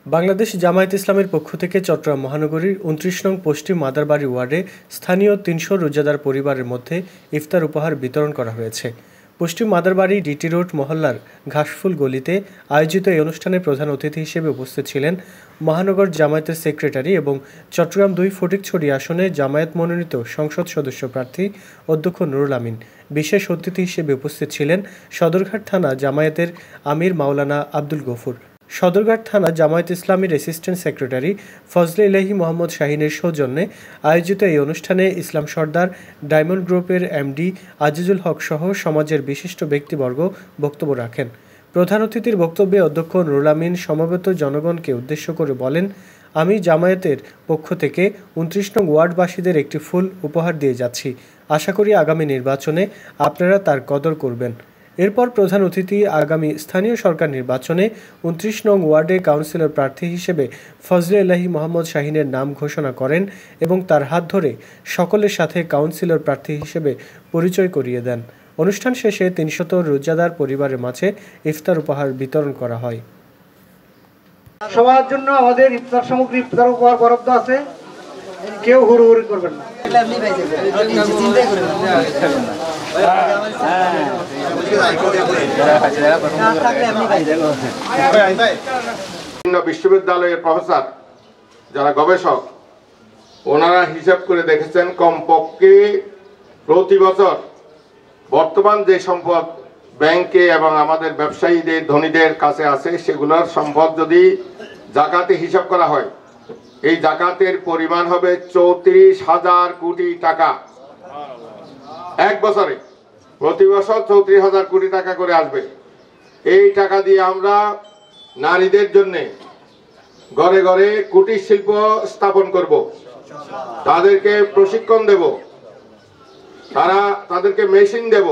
বাংলাদেশ জামায়াতে ইসলামের পক্ষ থেকে চট্টগ্রাম মহানগরীর ২৯ নং পশ্চিম মাদারবাড়ি ওয়ার্ডে স্থানীয় ৩০০ রোজাদার পরিবারের মধ্যে ইফতার উপহার বিতরণ করা হয়েছে। পশ্চিম মাদারবাড়ি ডিটি রোড মহল্লার ঘাসফুল গলিতে আয়োজিত এই অনুষ্ঠানে প্রধান অতিথি হিসেবে উপস্থিত ছিলেন মহানগর জামায়াতের সেক্রেটারি এবং চট্টগ্রাম ২ ফটিকছড়ি আসনে জামায়াত মনোনীত সংসদ সদস্য প্রার্থী অধ্যক্ষ নুরুল আমিন। বিশেষ অতিথি হিসেবে উপস্থিত ছিলেন সদরঘাট থানা জামায়াতের আমির মাওলানা আব্দুল গফুর, সদরঘাট থানা জামায়াত ইসলামীর অ্যাসিস্ট্যান্ট সেক্রেটারি ফজলে ইলাহি মোহাম্মদ শাহিনের সৌজন্যে আয়োজিত এই অনুষ্ঠানে ইসলাম সর্দার, ডায়মন্ড গ্রুপের এমডি আজিজুল হক সহ সমাজের বিশিষ্ট ব্যক্তিবর্গ বক্তব্য রাখেন। প্রধান অতিথির বক্তব্যে অধ্যক্ষ নুরুল আমিন সমবেত জনগণকে উদ্দেশ্য করে বলেন, আমি জামায়াতের পক্ষ থেকে ২৯ নং ওয়ার্ডবাসীদের একটি ফুল উপহার দিয়ে যাচ্ছি। আশা করি আগামী নির্বাচনে আপনারা তার কদর করবেন। এরপর প্রধান অতিথি আগামী স্থানীয় সরকার নির্বাচনে ২৯ নং ওয়ার্ডে কাউন্সিলর প্রার্থী হিসেবে ফজলে ইলাহি মোহাম্মদ শাহিনের নাম ঘোষণা করেন এবং তার হাত ধরে সকলের সাথে কাউন্সিলর প্রার্থী হিসেবে পরিচয় করিয়ে দেন। অনুষ্ঠান শেষে ৩০০ রোজাদার পরিবারের মাঝে ইফতার উপহার বিতরণ করা হয়। সবার জন্য আমাদের ইফতার সামগ্রী, ইফতার উপহার বরাদ্দ আছে, কেউ হুড়ুহুড়ি করবেন না। বিশ্ববিদ্যালয়ের প্রফেসর যারা গবেষক ওনারা হিসাব করে দেখেছেন কমপক্ষে প্রতি বছর বর্তমান যে সম্পদ ব্যাংকে এবং আমাদের ব্যবসায়ীদের ধনীদের কাছে আছে সেগুলোর সম্পদ যদি জাকাতে হিসাব করা হয়, এই জাকাতের পরিমাণ হবে ৩৪,০০০ কোটি টাকা। এক বছরে প্রতি বছর ৩৪,০০০ কোটি টাকা করে আসবে। এই টাকা দিয়ে আমরা নারীদের জন্য ঘরে ঘরে কুটির শিল্প স্থাপন করব, তাদেরকে প্রশিক্ষণ দেব, তাদেরকে মেশিন দেব,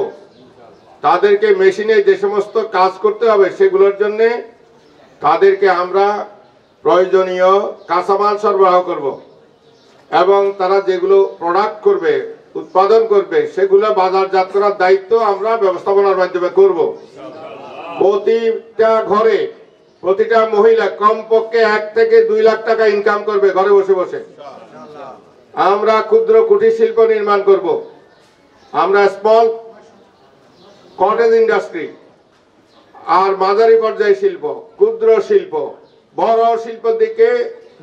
তাদেরকে মেশিনে যে সমস্ত কাজ করতে হবে সেগুলোর জন্য তাদেরকে আমরা প্রয়োজনীয় কাঁচামাল সরবরাহ করব এবং তারা যেগুলো প্রোডাক্ট করবে, উৎপাদন করবে সেগুলো বাজারজাত করার দায়িত্ব আমরা ব্যবস্থাপনার মাধ্যমে করব। প্রতিটা ঘরে প্রতিটা মহিলা কমপক্ষে ১ থেকে ২ লাখ টাকা ইনকাম করবে ঘরে বসে বসে। আমরা ক্ষুদ্র কুটির শিল্প নির্মাণ করব, আমরা স্মল কটেজ ইন্ডাস্ট্রি আর মাঝারি পর্যায়ে শিল্প, ক্ষুদ্র শিল্প, বড় শিল্পের দিকে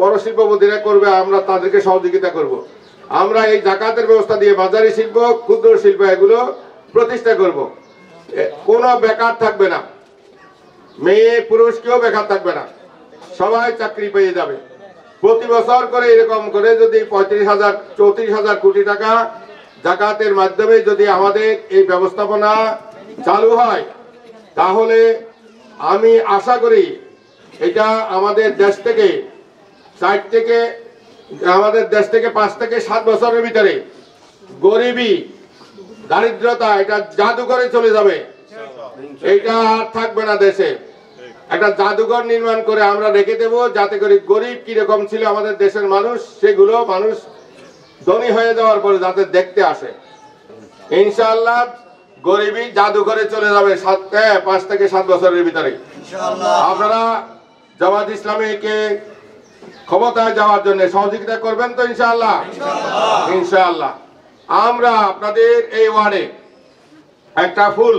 বড় শিল্পপতিরা করবে, আমরা তাদেরকে সহযোগিতা করব। আমরা এই জাকাতের ব্যবস্থা দিয়ে মাঝারি শিল্প, ক্ষুদ্র শিল্প এগুলো প্রতিষ্ঠা করব। কোনো বেকার থাকবে না, মেয়ে পুরুষ কেউ বেকার থাকবে না, সবাই চাকরি পেয়ে যাবে। প্রতি বছর করে এরকম করে যদি ৩৪,০০০ কোটি টাকা জাকাতের মাধ্যমে যদি আমাদের এই ব্যবস্থাপনা চালু হয়, তাহলে আমি আশা করি এটা আমাদের দেশ থেকে ৫ থেকে ৭ বছরের ভিতরে গরিবী, দারিদ্রতা এটা জাদুঘরে চলে যাবে। এটা আর থাকবে না দেশে। একটা জাদুঘর নির্মাণ করে আমরা রেখে দেব, যাতে করে গরিব কিরকম ছিল আমাদের দেশের মানুষ সেগুলো মানুষ ধনী হয়ে যাওয়ার পরে যাতে দেখতে আসে। ইনশাআল্লাহ গরিবী জাদুঘরে চলে যাবে ৫ থেকে ৭ বছরের ভিতরে। আপনারা জামায়াত ইসলামীকে ক্ষমতায় যাওয়ার জন্য সহযোগিতা করবেন তো ইনশাআল্লাহ? ইনশাআল্লাহ। আমরা আপনাদের এই ওয়ার্ডে একটা ফুল,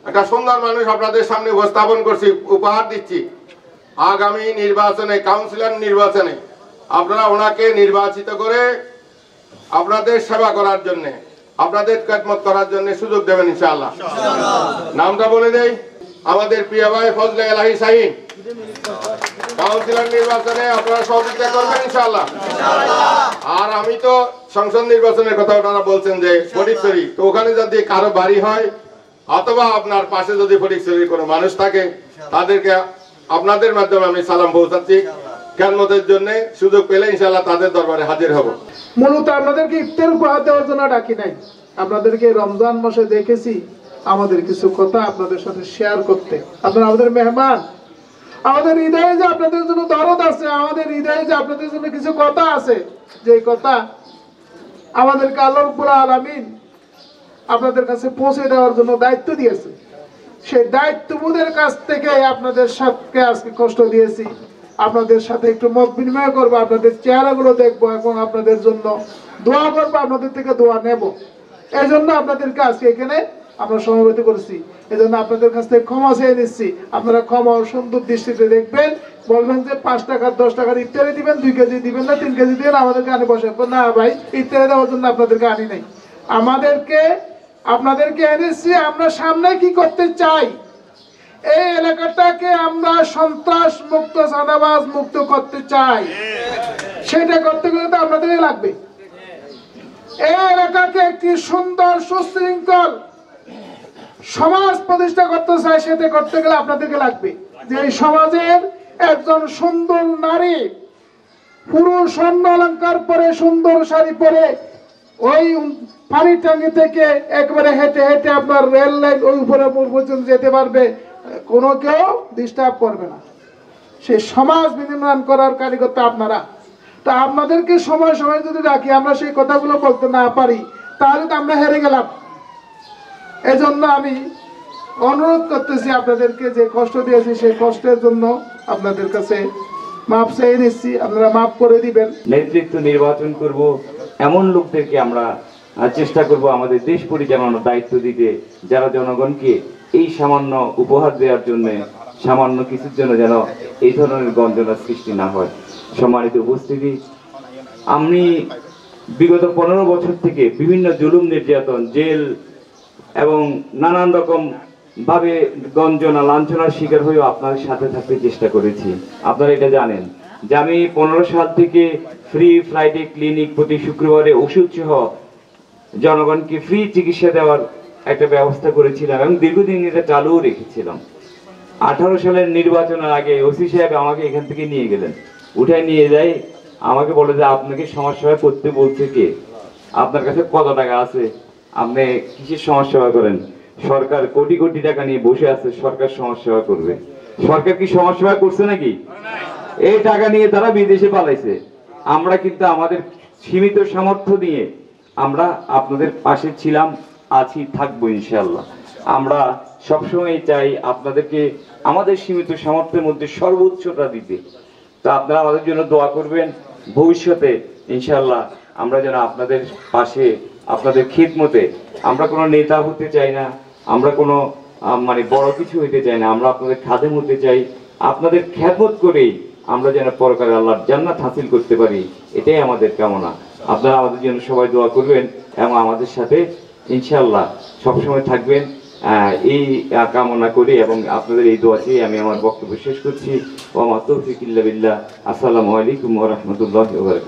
একটা সুন্দর মানুষ আপনাদের সামনে উপস্থাপন করছি, উপহার দিচ্ছি। আগামী নির্বাচনে, কাউন্সিলর নির্বাচনে আপনারা ওনাকে নির্বাচিত করে আপনাদের সেবা করার জন্য, আপনাদের খেদমত করার জন্য সুযোগ দেবেন ইনশাআল্লাহ। নামটা বলে দেই, আমাদের প্রিয় ভাই ফজলে ইলাহি শাহিন। কাউন্সিলর নির্বাচনে আপনারা সহযোগিতা করবেন ইনশাআল্লাহ। আর আমি তো সংসদ নির্বাচনের কথা ওনারা বলছেন যে ফটিকছড়ি, তো ওখানে যদি কারো বাড়ি হয় অথবা আপনার পাশে যদি ফটিকছড়ির কোনো মানুষ থাকে, তাদেরকে আপনাদের মাধ্যমে আমি সালাম পৌঁছাচ্ছি। খেদমতের জন্য সুযোগ পেলে ইনশাআল্লাহ তাদের দরবারে হাজির হব। মূলত আপনাদেরকে ইফতার উপহার দেওয়ার জন্য ডাকি নাই, আপনাদেরকে রমজান মাসে দেখেছি আমাদের কিছু কথা আপনাদের সাথে শেয়ার করতে। আপনারা আমাদের মেহমান, আমাদের হৃদয়ে যে আপনাদের জন্য দরদ আছে, আমাদের হৃদয়ে যে আপনাদের জন্য কিছু কথা আছে, যে কথা আমাদেরকে আল্লাহ রাব্বুল আলামিন আপনাদের কাছে পৌঁছে দেওয়ার জন্য দায়িত্ব দিয়েছে। সেই দায়িত্ববোধের কাছ থেকে আপনাদের সাথে আজকে কষ্ট দিয়েছি, আপনাদের সাথে একটু মত বিনিময় করবো, আপনাদের চেহারাগুলো দেখবো এবং আপনাদের জন্য দোয়া করবো, আপনাদের থেকে দোয়া নেব। এই জন্য আপনাদেরকে আজকে এখানে আমরা সমবেত করেছি। এই জন্য আপনাদের কাছ থেকে ক্ষমা চেয়ে নিচ্ছি। আপনারা ক্ষমা ও সুন্দর দৃষ্টিতে দেখবেন, বলবেন যে 5 টাকার 10 টাকার ইফতারি দিবেন, 2 কেজি দিবেন না 3 কেজি দিবেন, আমাদেরকে আনি বসে না ভাই, ইফতারি দেওয়ার জন্য আপনাদেরকে আনি নাই। আপনাদেরকে এনেছি আমরা সামনে কি করতে চাই, এই এলাকাটাকে আমরা সন্ত্রাস মুক্ত, চাঁদাবাজ মুক্ত করতে চাই। সেটা করতে গেলে তো আপনাদেরই লাগবে। এই এলাকাকে একটি সুন্দর সুশৃঙ্খল সমাজ প্রতিষ্ঠা করতে চাই, সেটা করতে গেলে আপনাদেরকে লাগবে যে এই সমাজের একজন সুন্দর নারী, পুরুষ স্বর্ণ অলংকার পরে, সুন্দর শাড়ি পরে, ওই পানির ট্যাঙ্কি থেকে একবারে হেঁটে হেঁটে আপনার রেল লাইন ওই উপরে পর্যন্ত যেতে পারবে, কোনো কেউ ডিস্টার্ব করবে না। সেই সমাজ বিনির্মাণ করার কারিগর আপনারা। তা আপনাদেরকে সময় সময় যদি রাখি, আমরা সেই কথাগুলো বলতে না পারি, তাহলে তো আমরা হেরে গেলাম। এজন্য আমি অনুরোধ করতেছি আপনাদেরকে, যে কষ্ট দিয়েছি সেই কষ্টের জন্য আপনাদের কাছে মাপ চেয়ে নিচ্ছি, আপনারা মাফ করে দিবেন। নেতৃত্ব নির্বাচন করব, এমন লোকদেরকে আমরা চেষ্টা করব আমাদের দেশ পরিচালনার দায়িত্ব দিতে, যারা জনগণকে এই সামান্য উপহার দেওয়ার জন্য, সামান্য কিছুর জন্য যেন এই ধরনের গঞ্জনার সৃষ্টি না হয়। সম্মানিত উপস্থিতি, আমি বিগত 15 বছর থেকে বিভিন্ন জুলুম, নির্যাতন, জেল এবং নানান রকম ভাবে গঞ্জনা, লাঞ্ছনার শিকার হয়েও আপনাদের সাথে থাকতে চেষ্টা করেছি। আপনারা এটা জানেন যে আমি 15 সাল থেকে ফ্রি ফ্রাইডে ক্লিনিক, প্রতি শুক্রবারে ওষুধ সহ জনগণকে ফ্রি চিকিৎসা দেওয়ার একটা ব্যবস্থা করেছিলাম এবং দীর্ঘদিন এটা চালুও রেখেছিলাম। 18 সালের নির্বাচনের আগে ওসি সাহেব আমাকে এখান থেকে নিয়ে গেলেন, উঠায় নিয়ে যাই, আমাকে বলে যে আপনাকে সমাজসেবা করতে বলছে কে, আপনার কাছে কত টাকা আছে, আপনি কিসের সমাজসেবা করেন? সরকার কোটি কোটি টাকা নিয়ে বসে আছে, সরকার সমাজসেবা করবে। সরকার কি সমাজসেবা করছে নাকি? এই টাকা নিয়ে তারা বিদেশে পালাইছে। আমরা কিন্তু আমাদের সীমিত সামর্থ্য দিয়ে আমরা আপনাদের পাশে ছিলাম, আছি, থাকবো ইনশাআল্লাহ। আমরা সবসময় চাই আপনাদেরকে আমাদের সীমিত সামর্থ্যের মধ্যে সর্বোচ্চটা দিতে। তো আপনারা আমাদের জন্য দোয়া করবেন। ভবিষ্যতে ইনশাআল্লাহ আমরা যেন আপনাদের পাশে, আপনাদের খিদমতে, আমরা কোনো নেতা হতে চাই না, আমরা কোনো মানে বড় কিছু হইতে চাই না, আমরা আপনাদের খাদেম হতে চাই। আপনাদের খেদমত করেই আমরা যেন পরকালে আল্লাহর জান্নাত হাসিল করতে পারি, এটাই আমাদের কামনা। আপনারা আমাদের জন্য সবাই দোয়া করবেন এবং আমাদের সাথে ইনশাআল্লাহ সবসময় থাকবেন, এই কামনা করি এবং আপনাদের এই দোয়া চেয়ে আমি আমার বক্তব্য শেষ করছি। ওয়া মা তৌফিক ইল্লা বিল্লাহ। আসসালামু আলাইকুম ওয়া রাহমাতুল্লাহি ওয়া বারাকাতুহু।